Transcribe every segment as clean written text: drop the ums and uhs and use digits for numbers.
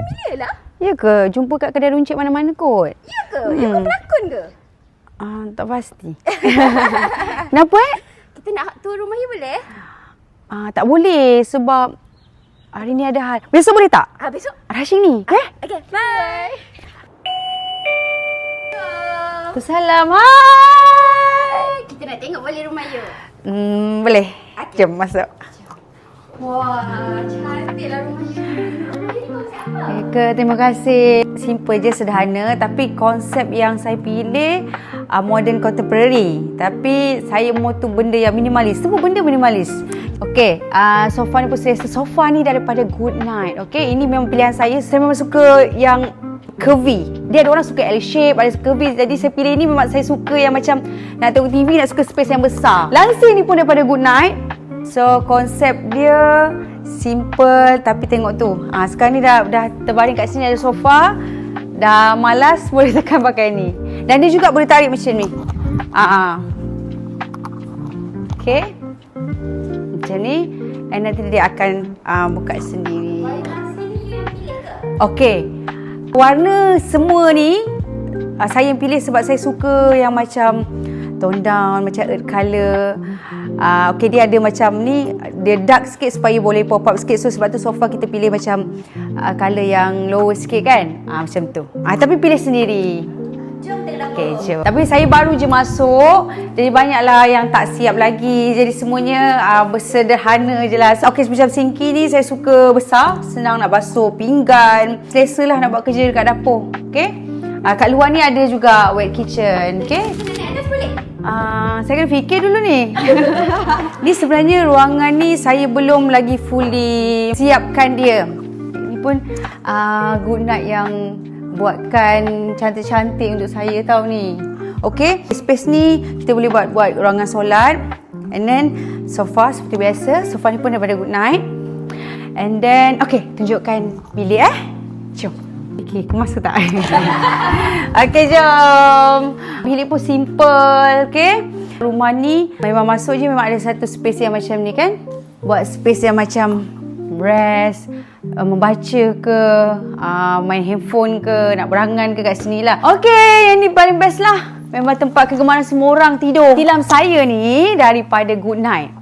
familiar lah. Ya ke? Jumpa kat kedai runcit mana-mana kot. Ya ke? You kan pelakon ke? Tak pasti. Kenapa Kita nak tour rumah you boleh? tak boleh sebab hari ni ada hal. Besok boleh tak? Besok? Rushing ni. Okay, bye. Salam. Hai. Kita nak tengok boleh rumah you? Boleh. Okay. Jom masuk. Wah, cantiklah rumah you. Rumah you ni konsep apa? Terima kasih. Simple je, sederhana. Tapi konsep yang saya pilih modern contemporary. Tapi saya mahu tu benda yang minimalis. Semua benda minimalis. Okey, sofa ni pun selesa. Sofa ni daripada Good Night. Okey, ini memang pilihan saya. Saya memang suka yang curvy. Dia ada orang suka L shape, ada curvy. Jadi saya pilih ni memang saya suka yang macam nak tengok TV, nak suka space yang besar. Langsir ni pun daripada Good Night. So konsep dia simple tapi tengok tu. Sekarang ni dah terbaring kat sini ada sofa. Dah malas boleh tekan pakai ni. Dan dia juga boleh tarik macam ni. Okey. Macam ni. And nanti dia akan buka sendiri. Okey. Warna semua ni saya yang pilih sebab saya suka yang macam tone down, macam earth colour. Okey, dia ada macam ni, dia dark sikit supaya boleh pop up sikit. So sebab tu sofa kita pilih macam colour yang lower sikit kan. Macam tu. Tapi pilih sendiri. Jom tengok. Okey, jom. Tapi saya baru je masuk, jadi banyaklah yang tak siap lagi. Jadi semuanya bersederhana je lah. Okey, macam sinki ni saya suka besar, senang nak basuh pinggan. Selesa lah nak buat kerja dekat dapur. Okey. Kat luar ni ada juga wet kitchen. Okey. Naik atas boleh? Saya kena fikir dulu ni. Ni sebenarnya ruangan ni saya belum lagi fully siapkan dia. Ini pun Good Night yang buatkan cantik-cantik untuk saya tau ni. Okey, space ni kita boleh buat ruangan solat. And then sofa seperti biasa. Sofa ni pun daripada Good Night. And then okey, tunjukkan bilik Jom. Okey, kemas ke tak? Okey, jom. Bilik pun simple, okey. Rumah ni memang masuk je memang ada satu space yang macam ni kan. Buat space yang macam rest, membaca ke, main handphone ke, nak berangan ke kat sini lah. Okey, yang ni paling best lah. Memang tempat kegemaran semua orang tidur. Tilam saya ni daripada Good Night.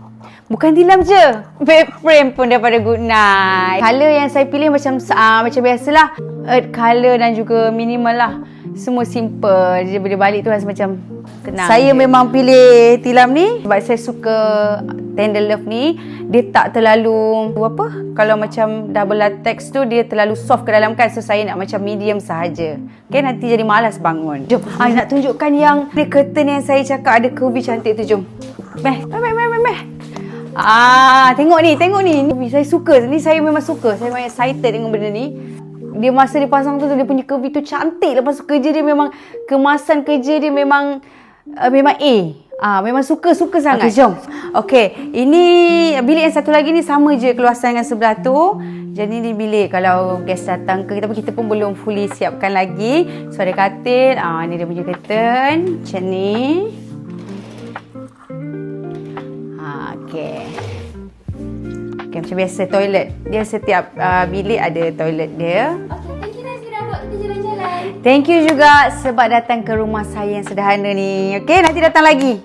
Bukan tilam je, bed frame pun daripada Good Night. Colour yang saya pilih macam biasalah, earth colour dan juga minimal lah. Semua simple. Dia boleh balik tu rasa macam tenang. Saya memang pilih tilam ni sebab saya suka Tender Love ni. Dia tak terlalu kalau macam double latex tu dia terlalu soft ke dalam kan. So saya nak macam medium sahaja. Okay, nanti jadi malas bangun. Jom, nak tunjukkan yang curtain yang saya cakap ada curvy cantik tu. Jom. Meh. Tengok ni. Saya suka. Ni saya memang suka. Saya memang excited tengok benda ni. Dia masa dia pasang tu dia punya curvy tu cantik. Lepas tu kerja dia memang, kemasan kerja dia memang memang suka sangat. Okay, jom. Okey, ini bilik yang satu lagi ni sama je keluasan dengan sebelah tu. Jadi ni bilik kalau guest datang ke, tapi kita pun belum fully siapkan lagi. So ada katil. Ni dia punya curtain macam ni. Okey, macam biasa toilet. Dia setiap bilik ada toilet dia. Okey, thank you Nazira buat kita jalan-jalan. Thank you juga sebab datang ke rumah saya yang sederhana ni. Okey, nanti datang lagi.